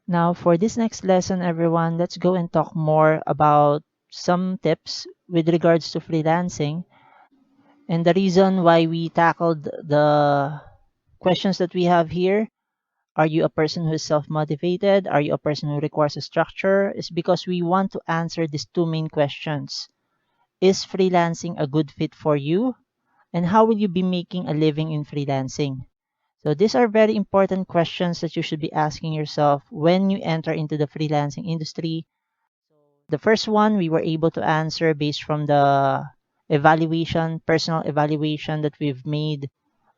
Now, for this next lesson, everyone, let's go and talk more about some tips with regards to freelancing. And the reason why we tackled the questions that we have here, are you a person who is self-motivated? Are you a person who requires a structure? Is because we want to answer these two main questions. Is freelancing a good fit for you? And how will you be making a living in freelancing? So these are very important questions that you should be asking yourself when you enter into the freelancing industry. The first one we were able to answer based from the evaluation, personal evaluation that we've made.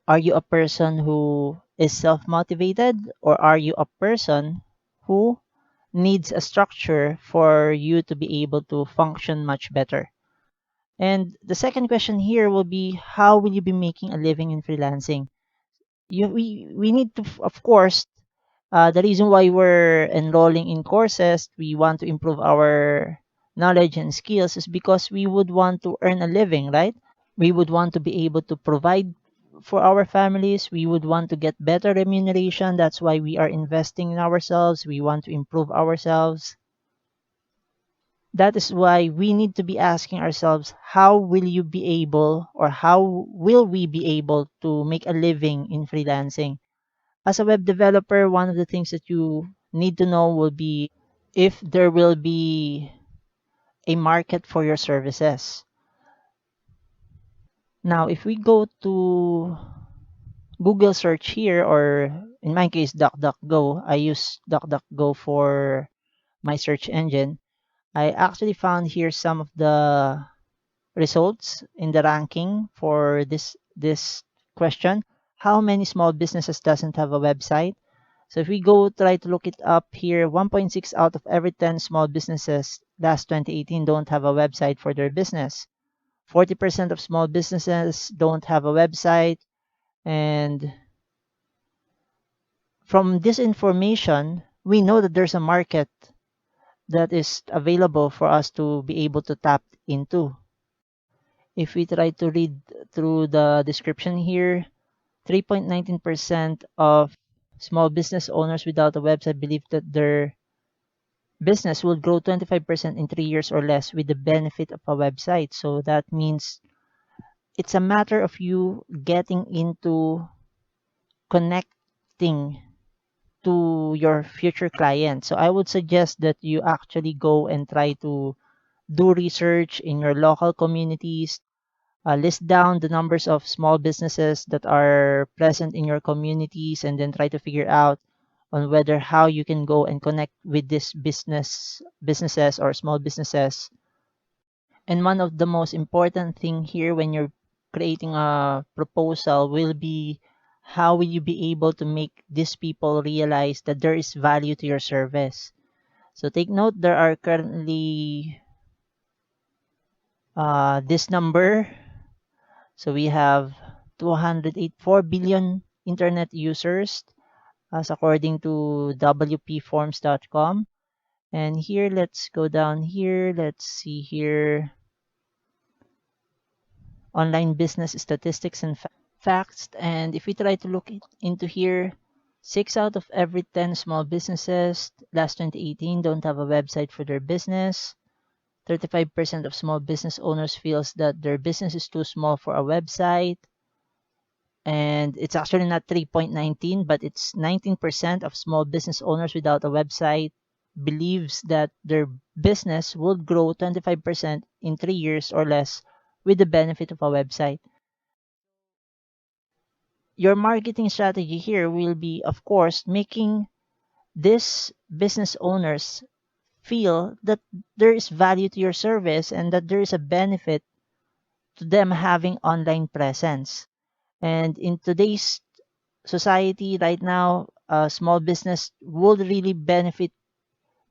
Are you a person who is self-motivated, or are you a person who needs a structure for you to be able to function much better? And the second question here will be, how will you be making a living in freelancing? We need to, of course, the reason why we're enrolling in courses, we want to improve our knowledge and skills is because we would want to earn a living, right? We would want to be able to provide for our families. We would want to get better remuneration. That's why we are investing in ourselves. We want to improve ourselves. That is why we need to be asking ourselves, how will you be able, or how will we be able to make a living in freelancing? As a web developer, one of the things that you need to know will be if there will be a market for your services. Now, if we go to Google search here, or in my case, DuckDuckGo, I use DuckDuckGo for my search engine. I actually found here some of the results in the ranking for this question. How many small businesses doesn't have a website? So if we go try to look it up here, 1.6 out of every 10 small businesses last 2018 don't have a website for their business. 40% of small businesses don't have a website. And from this information, we know that there's a market that is available for us to be able to tap into. If we try to read through the description here, 3.19% of small business owners without a website believe that their business will grow 25% in 3 years or less with the benefit of a website. So that means it's a matter of you getting into connecting to your future client. So I would suggest that you actually go and try to do research in your local communities, list down the numbers of small businesses that are present in your communities, and then try to figure out on whether how you can go and connect with this businesses or small businesses. And one of the most important thing here when you're creating a proposal will be, how will you be able to make these people realize that there is value to your service? So take note, there are currently this number. So we have 284 billion internet users as according to wpforms.com. And here, let's go down here. Let's see here. Online business statistics and facts. And if we try to look into here, 6 out of every 10 small businesses last 2018 don't have a website for their business. 35% of small business owners feels that their business is too small for a website. And it's actually not 3.19, but it's 19% of small business owners without a website believes that their business will grow 25% in 3 years or less with the benefit of a website. Your marketing strategy here will be, of course, making these business owners feel that there is value to your service and that there is a benefit to them having online presence. And in today's society right now, small business would really benefit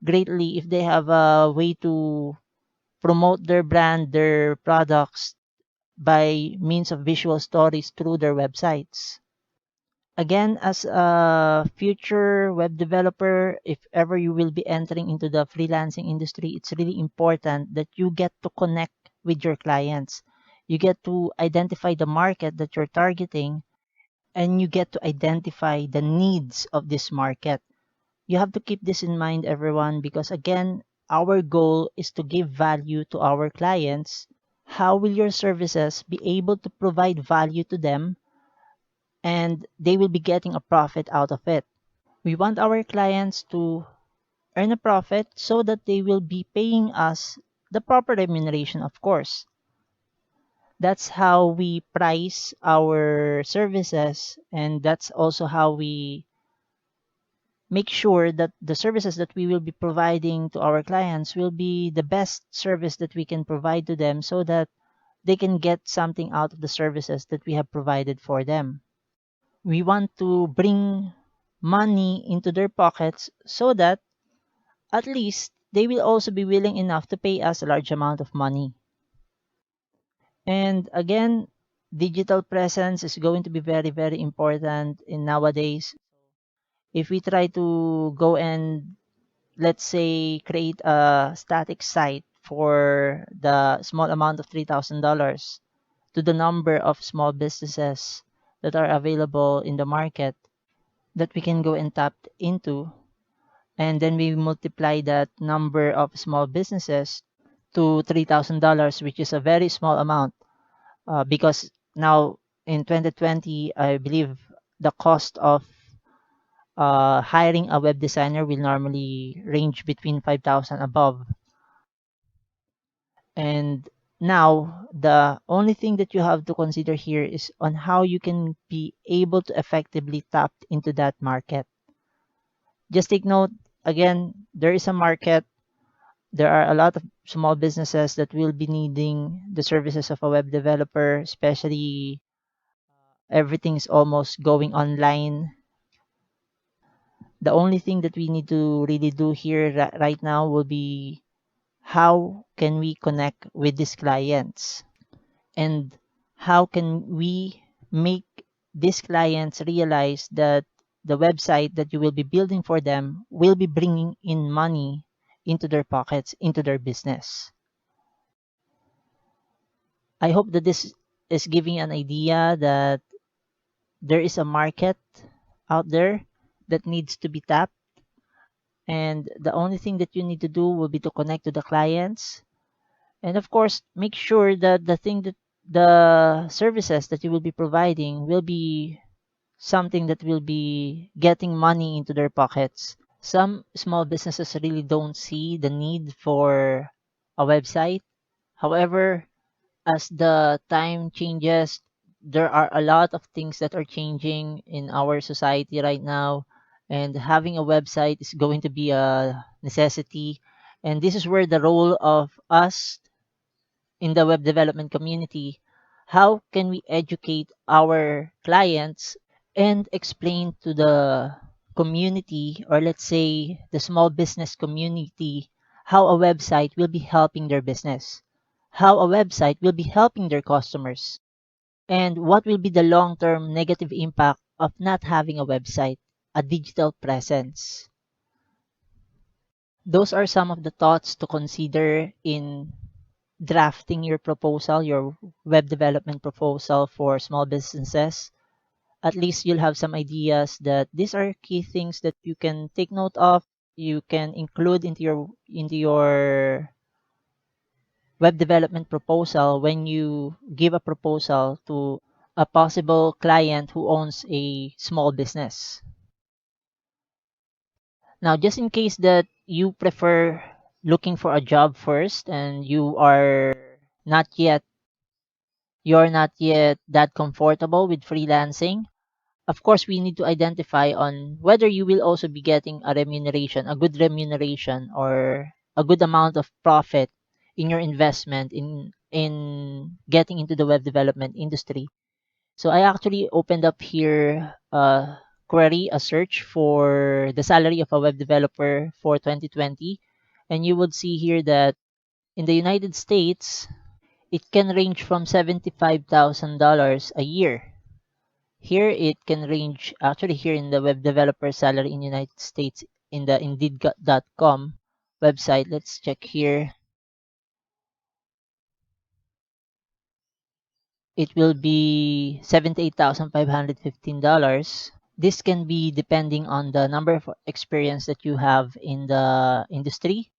greatly if they have a way to promote their brand, their products by means of visual stories through their websites. Again, as a future web developer, if ever you will be entering into the freelancing industry, it's really important that you get to connect with your clients. You get to identify the market that you're targeting, and you get to identify the needs of this market. You have to keep this in mind, everyone, because again, our goal is to give value to our clients. How will your services be able to provide value to them and they will be getting a profit out of it? We want our clients to earn a profit so that they will be paying us the proper remuneration, of course. That's how we price our services, and that's also how we make sure that the services that we will be providing to our clients will be the best service that we can provide to them so that they can get something out of the services that we have provided for them. We want to bring money into their pockets so that at least they will also be willing enough to pay us a large amount of money. And again, digital presence is going to be very, very important in nowadays. If we try to go and let's say create a static site for the small amount of $3,000 to the number of small businesses that are available in the market that we can go and tap into, and then we multiply that number of small businesses to $3,000, which is a very small amount, because now in 2020, I believe the cost of hiring a web designer will normally range between 5,000 above. And now the only thing that you have to consider here is on how you can be able to effectively tap into that market. Just take note, again, there is a market. There are a lot of small businesses that will be needing the services of a web developer, especially everything's almost going online. The only thing that we need to really do here right now will be how can we connect with these clients and how can we make these clients realize that the website that you will be building for them will be bringing in money into their pockets, into their business. I hope that this is giving an idea that there is a market out there that needs to be tapped, and the only thing that you need to do will be to connect to the clients, and of course make sure that the services that you will be providing will be something that will be getting money into their pockets. Some small businesses really don't see the need for a website. However, as the time changes, there are a lot of things that are changing in our society right now, and having a website is going to be a necessity. And this is where the role of us in the web development community, how can we educate our clients and explain to the community, or let's say the small business community, how a website will be helping their business, how a website will be helping their customers, and what will be the long-term negative impact of not having a website, a digital presence. Those are some of the thoughts to consider in drafting your proposal, your web development proposal for small businesses. At least you'll have some ideas that these are key things that you can take note of, you can include into your web development proposal when you give a proposal to a possible client who owns a small business. Now, just in case that you prefer looking for a job first and not yet you're not yet that comfortable with freelancing, of course, we need to identify on whether you will also be getting a remuneration, a good remuneration, or a good amount of profit in your investment in getting into the web development industry. So I actually opened up here a query, a search for the salary of a web developer for 2020, and you would see here that in the United States, it can range from $75,000 a year. Here it can range, actually here in the web developer salary in United States in the indeed.com website. Let's check here. It will be $78,515. This can be depending on the number of experience that you have in the industry.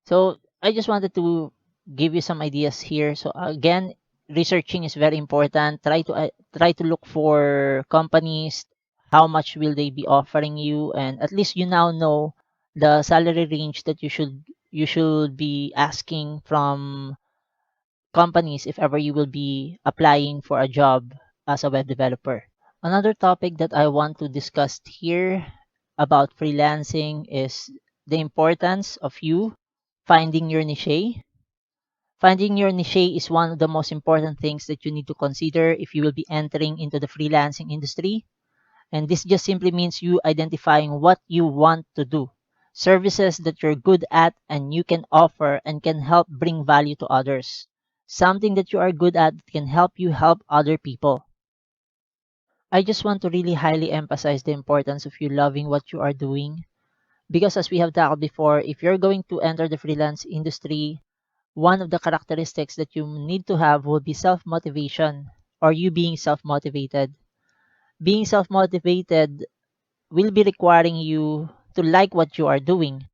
So I just wanted to give you some ideas here. So again, researching is very important. Try to look for companies, how much will they be offering you, and at least you now know the salary range that you should be asking from companies if ever you will be applying for a job as a web developer. Another topic that I want to discuss here about freelancing is the importance of you finding your niche. Finding your niche is one of the most important things that you need to consider if you will be entering into the freelancing industry. And this just simply means you identifying what you want to do, services that you're good at and you can offer and can help bring value to others. Something that you are good at that can help you help other people. I just want to really highly emphasize the importance of you loving what you are doing. Because as we have talked before, if you're going to enter the freelance industry, one of the characteristics that you need to have will be self-motivation or you being self-motivated. Being self-motivated will be requiring you to like what you are doing.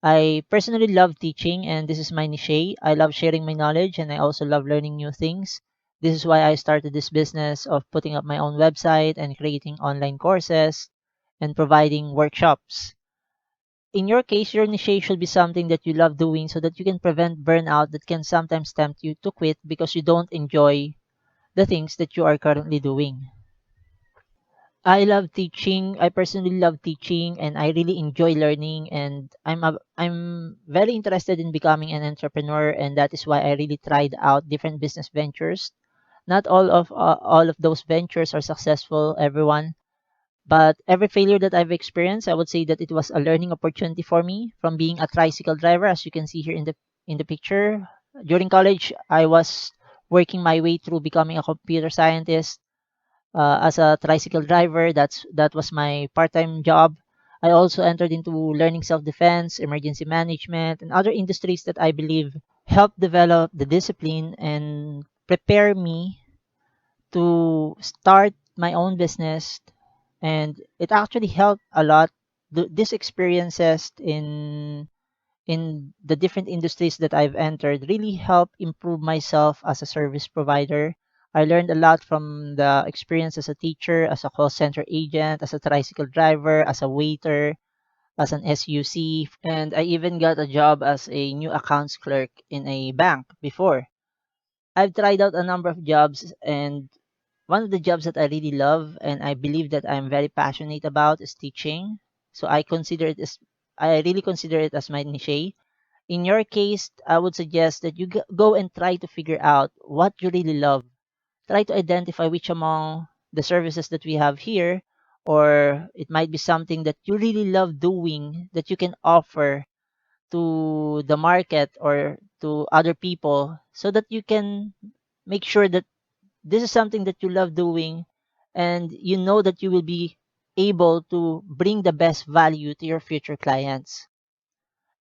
I personally love teaching and this is my niche. I love sharing my knowledge and I also love learning new things. This is why I started this business of putting up my own website and creating online courses and providing workshops. In your case, your niche should be something that you love doing so that you can prevent burnout that can sometimes tempt you to quit because you don't enjoy the things that you are currently doing. I love teaching. I personally love teaching and I really enjoy learning and I'm very interested in becoming an entrepreneur and that is why I really tried out different business ventures. Not all of those ventures are successful, everyone, but every failure that I've experienced, I would say that it was a learning opportunity for me from being a tricycle driver as you can see here in the picture. During college, I was working my way through becoming a computer scientist as a tricycle driver. That was my part-time job. I also entered into learning self-defense, emergency management, and other industries that I believe help develop the discipline and prepare me to start my own business. And it actually helped a lot. These experiences in the different industries that I've entered really help improve myself as a service provider. I learned a lot from the experience as a teacher, as a call center agent, as a tricycle driver, as a waiter, as an SUC, and I even got a job as a new accounts clerk in a bank before. I've tried out a number of jobs, and one of the jobs that I really love and I believe that I'm very passionate about is teaching. So I really consider it as my niche. In your case, I would suggest that you go and try to figure out what you really love. Try to identify which among the services that we have here, or it might be something that you really love doing that you can offer to the market or to other people so that you can make sure that this is something that you love doing and you know that you will be able to bring the best value to your future clients.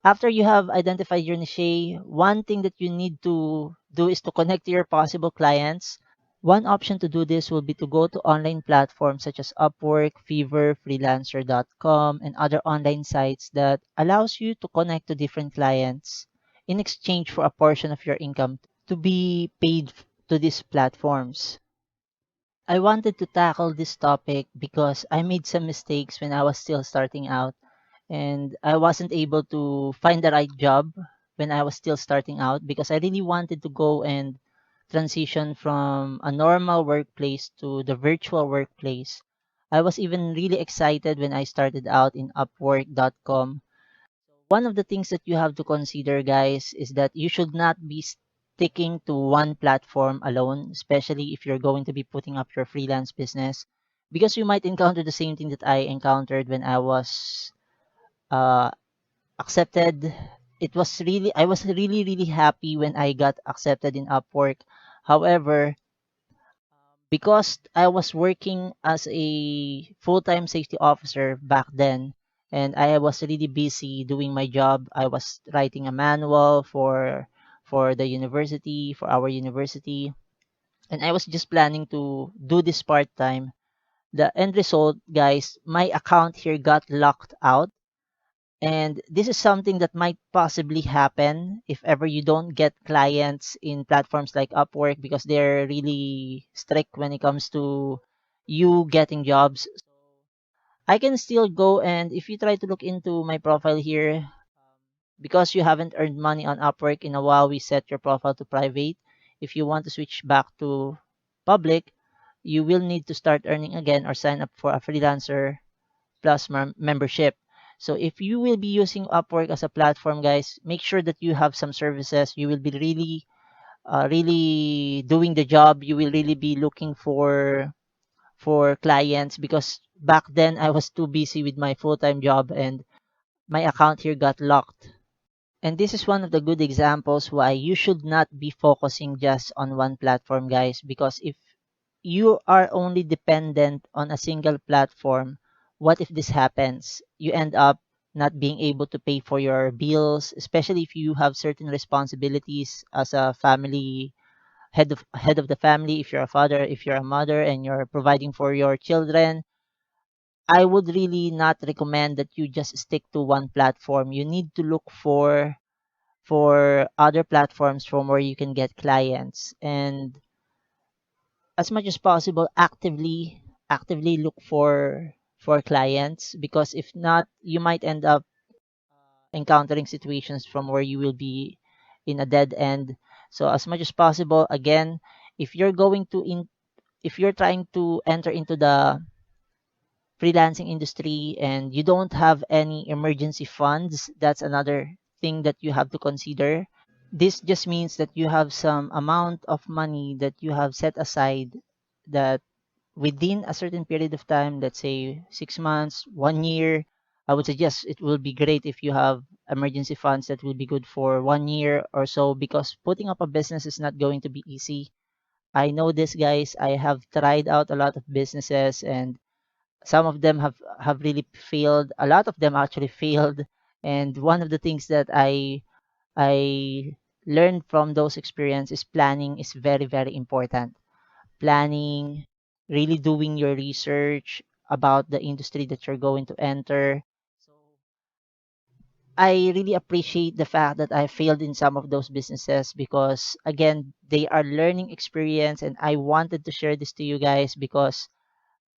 After you have identified your niche, one thing that you need to do is to connect to your possible clients. One option to do this will be to go to online platforms such as Upwork, Fiverr, Freelancer.com, and other online sites that allows you to connect to different clients in exchange for a portion of your income to be paid to these platforms. I wanted to tackle this topic because I made some mistakes when I was still starting out and I wasn't able to find the right job when I was still starting out because I really wanted to go and transition from a normal workplace to the virtual workplace. I was even really excited when I started out in Upwork.com. One of the things that you have to consider, guys, is that you should not be sticking to one platform alone, especially if you're going to be putting up your freelance business, because you might encounter the same thing that I encountered when I was uh, accepted. I was really, really happy when I got accepted in Upwork. However, because I was working as a full-time safety officer back then, and I was really busy doing my job. I was writing a manual for the university, for our university. and I was just planning to do this part time. The end result, guys, my account here got locked out. And this is something that might possibly happen if ever you don't get clients in platforms like Upwork, because they're really strict when it comes to you getting jobs. I can still go, and if you try to look into my profile here, because you haven't earned money on Upwork in a while, we set your profile to private. If you want to switch back to public, you will need to start earning again or sign up for a freelancer plus membership. So if you will be using Upwork as a platform, guys, make sure that you have some services. You will be really doing the job. You will really be looking for clients, because back then I was too busy with my full-time job and my account here got locked. And this is one of the good examples why you should not be focusing just on one platform, guys, because if you are only dependent on a single platform, what if this happens? You end up not being able to pay for your bills, especially if you have certain responsibilities as a family head of the family. If you're a father, if you're a mother, and you're providing for your children, I would really not recommend that you just stick to one platform. You need to look for other platforms from where you can get clients, and as much as possible actively look for clients, because if not, you might end up encountering situations from where you will be in a dead end. So as much as possible, again, if you're going to in if you're trying to enter into the freelancing industry and you don't have any emergency funds, that's another thing that you have to consider. This just means that you have some amount of money that you have set aside, that within a certain period of time, let's say 6 months, 1 year, I would suggest it will be great if you have emergency funds that will be good for 1 year or so, because putting up a business is not going to be easy. I know this, guys. I have tried out a lot of businesses, and some of them have really failed. A lot of them actually failed. And one of the things that I learned from those experiences, planning is very, very important. Planning, really doing your research about the industry that you're going to enter. So I really appreciate the fact that I failed in some of those businesses, because again, they are learning experience, and I wanted to share this to you guys because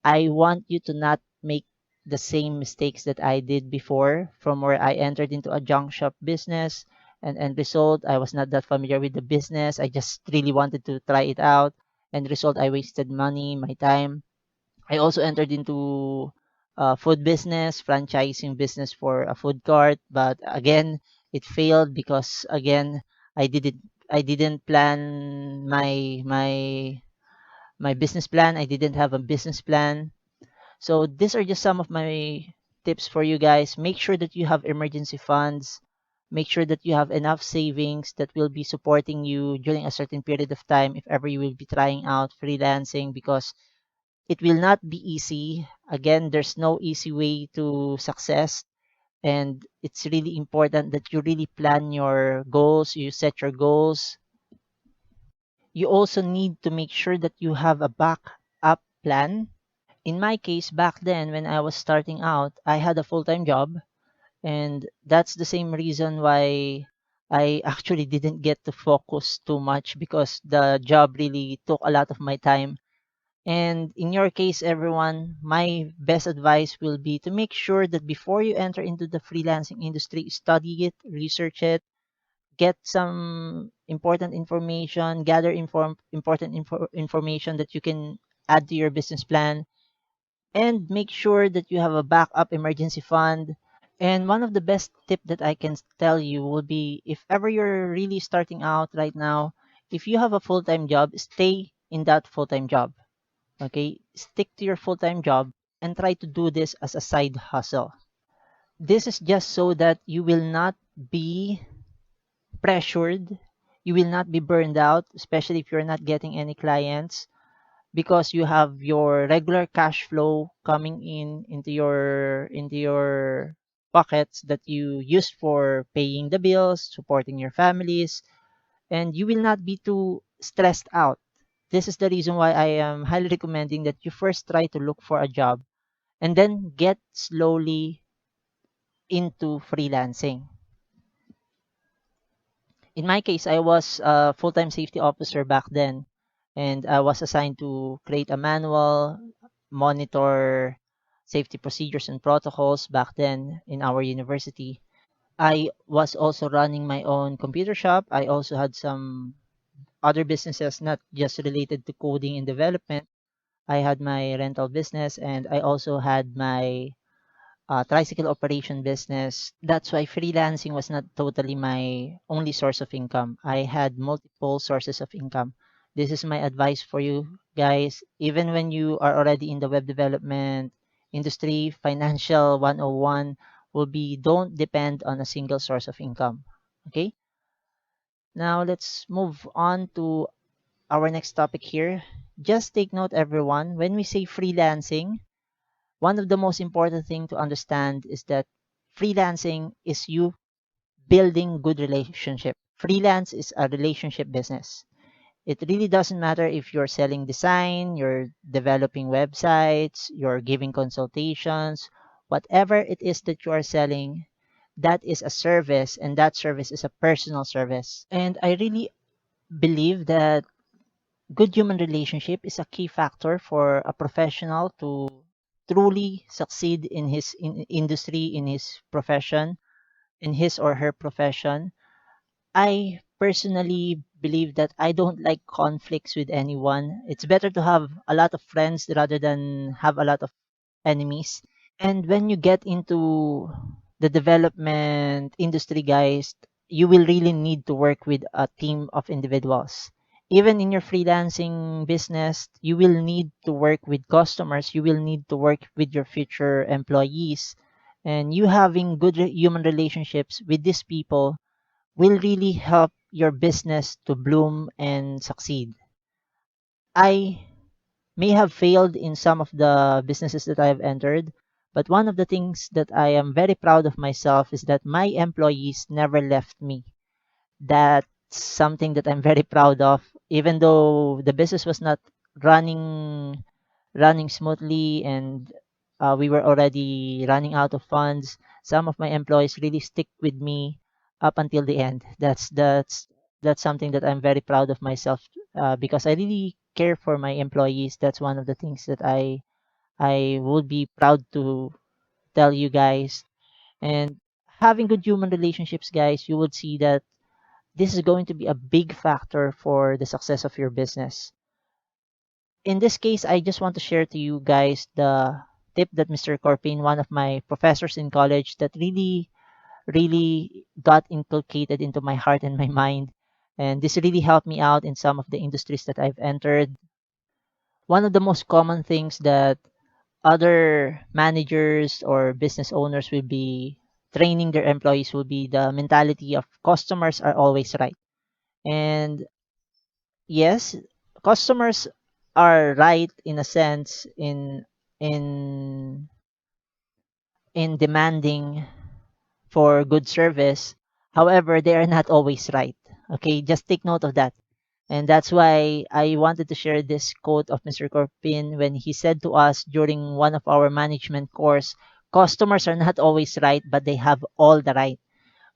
I want you to not make the same mistakes that I did before, from where I entered into a junk shop business, and end result, I was not that familiar with the business. I just really wanted to try it out, and result, I wasted money, my time. I also entered into food business, franchising business for a food cart, but again, it failed because again, I didn't plan my business plan. I didn't have a business plan. So these are just some of my tips for you guys. Make sure that you have emergency funds. Make sure that you have enough savings that will be supporting you during a certain period of time if ever you will be trying out freelancing, because it will not be easy. Again, there's no easy way to success, and it's really important that you really plan your goals, you set your goals. You also need to make sure that you have a backup plan. In my case, back then when I was starting out, I had a full-time job, and that's the same reason why I actually didn't get to focus too much, because the job really took a lot of my time. And in your case, everyone, my best advice will be to make sure that before you enter into the freelancing industry, study it, research it, get some important information, gather information that you can add to your business plan, and make sure that you have a backup emergency fund. And one of the best tip that I can tell you would be, if ever you're really starting out right now, if you have a full-time job, stay in that full-time job. Okay? Stick to your full-time job and try to do this as a side hustle. This is just so that you will not be pressured, you will not be burned out, especially if you're not getting any clients, because you have your regular cash flow coming in into your pockets that you use for paying the bills, supporting your families, and you will not be too stressed out. This is the reason why I am highly recommending that you first try to look for a job and then get slowly into freelancing. In my case, I was a full-time safety officer back then, and I was assigned to create a manual, monitor safety procedures and protocols back then in our university. I was also running my own computer shop. I also had some other businesses, not just related to coding and development. I had my rental business, and I also had my tricycle operation business. That's why freelancing was not totally my only source of income. I had multiple sources of income. This is my advice for you guys. Even when you are already in the web development industry, financial 101 will be don't depend on a single source of income. Okay? Now let's move on to our next topic here. Just take note, everyone, when we say freelancing, one of the most important thing to understand is that freelancing is you building good relationship. Freelance is a relationship business. It really doesn't matter if you're selling design, you're developing websites, you're giving consultations, whatever it is that you are selling, that is a service and that service is a personal service. And I really believe that good human relationship is a key factor for a professional to truly succeed in his industry, in his profession, in his or her profession. I personally believe that I don't like conflicts with anyone. It's better to have a lot of friends rather than have a lot of enemies. And when you get into the development industry, guys, you will really need to work with a team of individuals. Even in your freelancing business, you will need to work with customers. You will need to work with your future employees. And you having good human relationships with these people will really help your business to bloom and succeed. I may have failed in some of the businesses that I have entered, but one of the things that I am very proud of myself is that my employees never left me. That's something that I'm very proud of. Even though the business was not running smoothly and we were already running out of funds, some of my employees really stick with me up until the end. That's something that I'm very proud of myself because I really care for my employees. That's one of the things that I would be proud to tell you guys. And having good human relationships, guys, you would see that this is going to be a big factor for the success of your business. In this case, I just want to share to you guys the tip that Mr. Corpin, one of my professors in college, that really got inculcated into my heart and my mind. And this really helped me out in some of the industries that I've entered. One of the most common things that other managers or business owners will be training their employees will be the mentality of customers are always right. And yes, customers are right in a sense in in demanding for good service. However, they are not always right. Okay, just take note of that. And that's why I wanted to share this quote of Mr. Corpin when he said to us during one of our management course, customers are not always right, but they have all the right.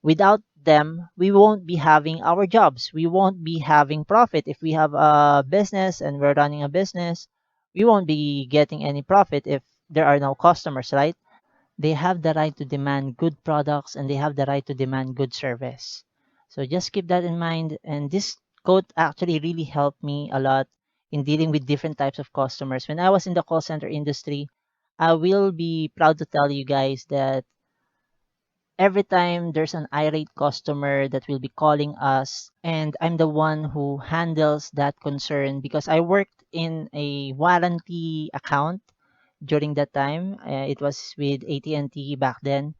Without them, we won't be having our jobs. We won't be having profit. If we have a business and we're running a business, we won't be getting any profit if there are no customers, right? They have the right to demand good products and they have the right to demand good service. So just keep that in mind. And this quote actually really helped me a lot in dealing with different types of customers. When I was in the call center industry, I will be proud to tell you guys that every time there's an irate customer that will be calling us, and I'm the one who handles that concern because I worked in a warranty account during that time. It was with AT&T back then.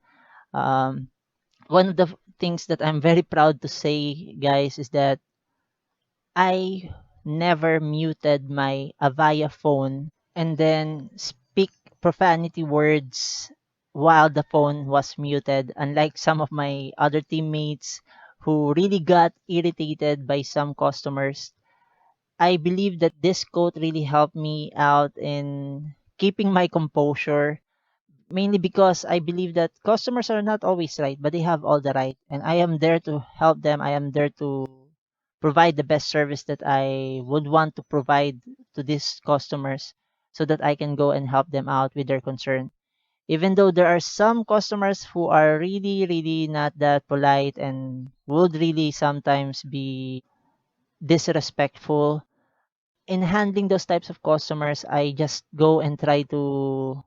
Um, one of the things that I'm very proud to say, guys, is that I never muted my Avaya phone and then speak profanity words while the phone was muted, unlike some of my other teammates who really got irritated by some customers. I believe that this quote really helped me out in keeping my composure, mainly because I believe that customers are not always right, but they have all the right. And I am there to help them. I am there to provide the best service that I would want to provide to these customers so that I can go and help them out with their concern. Even though there are some customers who are really, really not that polite and would really sometimes be disrespectful. In handling those types of customers, I just go and try to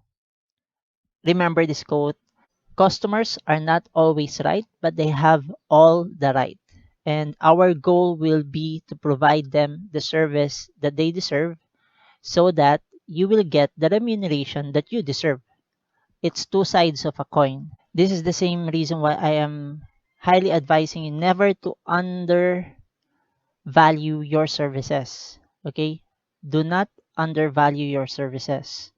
remember this quote. Customers are not always right, but they have all the right. And our goal will be to provide them the service that they deserve so that you will get the remuneration that you deserve. It's two sides of a coin. This is the same reason why I am highly advising you never to undervalue your services. Okay? Do not undervalue your services.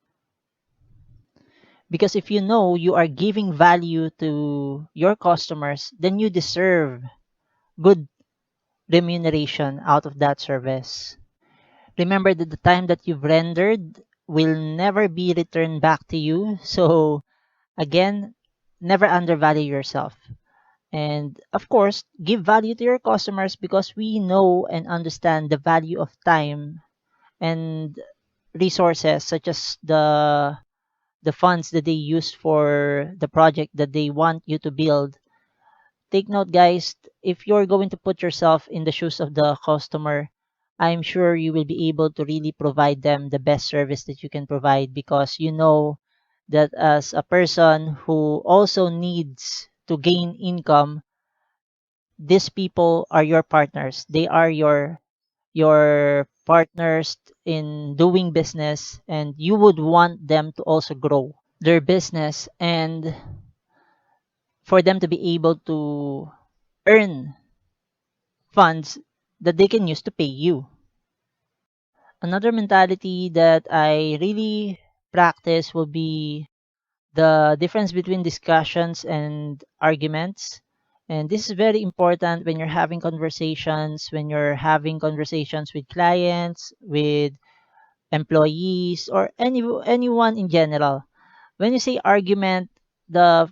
Because if you know you are giving value to your customers, then you deserve good remuneration out of that service. Remember that the time that you've rendered will never be returned back to you. So, again, never undervalue yourself. And of course, give value to your customers because we know and understand the value of time and resources such as the funds that they use for the project that they want you to build. Take note, guys, if you're going to put yourself in the shoes of the customer, I'm sure you will be able to really provide them the best service that you can provide because you know that as a person who also needs to gain income, these people are your partners. They are your partners in doing business and you would want them to also grow their business and for them to be able to earn funds that they can use to pay you. Another mentality that I really practice will be the difference between discussions and arguments. And this is very important when you're having conversations, with clients, with employees, or anyone in general. When you say argument, the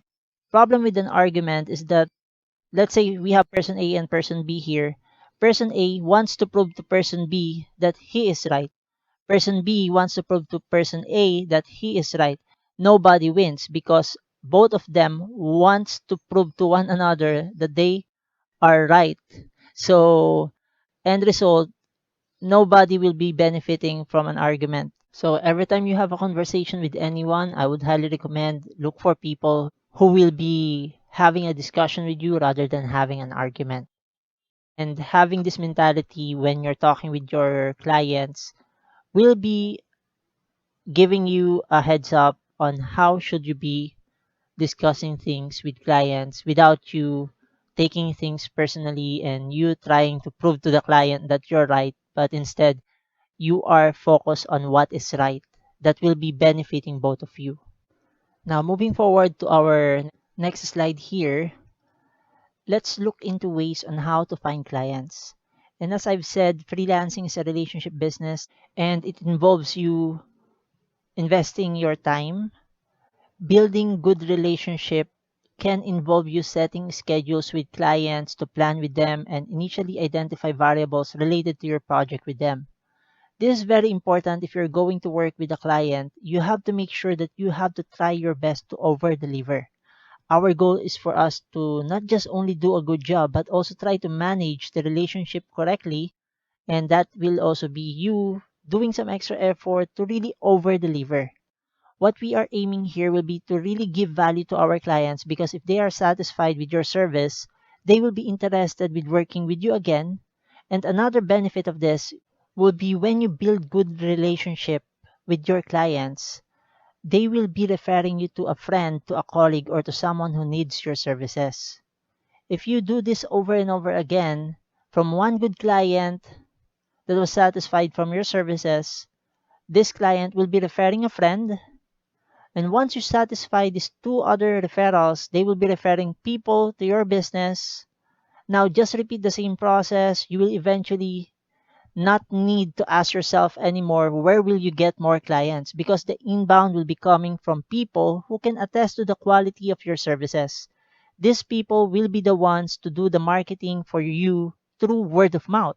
problem with an argument is that let's say we have person A and person B here. Person A wants to prove to person B that he is right. Person B wants to prove to person A that he is right. Nobody wins because both of them wants to prove to one another that they are right. So, end result, nobody will be benefiting from an argument. So every time you have a conversation with anyone, I would highly recommend look for people who will be having a discussion with you rather than having an argument. And having this mentality when you're talking with your clients will be giving you a heads up on how should you be discussing things with clients without you taking things personally and you trying to prove to the client that you're right, but instead you are focused on what is right that will be benefiting both of you. Now, moving forward to our next slide here, let's look into ways on how to find clients. And as I've said, freelancing is a relationship business and it involves you investing your time. Building good relationship can involve you setting schedules with clients to plan with them and initially identify variables related to your project with them. This is very important if you're going to work with a client. You have to make sure that you have to try your best to over deliver. Our goal is for us to not just only do a good job, but also try to manage the relationship correctly. And that will also be you doing some extra effort to really over deliver. What we are aiming here will be to really give value to our clients because if they are satisfied with your service, they will be interested with working with you again. And another benefit of this would be when you build good relationship with your clients, they will be referring you to a friend, to a colleague, or to someone who needs your services. If you do this over and over again, from one good client that was satisfied from your services, this client will be referring a friend. And once you satisfy these two other referrals, they will be referring people to your business. Now, just repeat the same process. You will eventually not need to ask yourself anymore where will you get more clients, because the inbound will be coming from people who can attest to the quality of your services. These people will be the ones to do the marketing for you through word of mouth.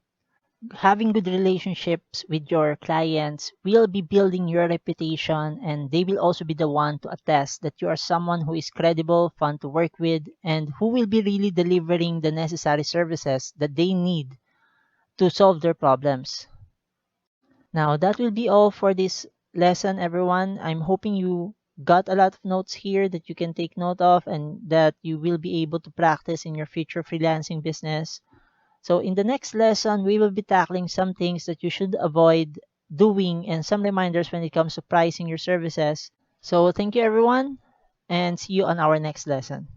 Having good relationships with your clients will be building your reputation, and they will also be the one to attest that you are someone who is credible, fun to work with, and who will be really delivering the necessary services that they need to solve their problems. Now, that will be all for this lesson, everyone. I'm hoping you got a lot of notes here that you can take note of and that you will be able to practice in your future freelancing business. So in the next lesson, we will be tackling some things that you should avoid doing and some reminders when it comes to pricing your services. So thank you, everyone, and see you on our next lesson.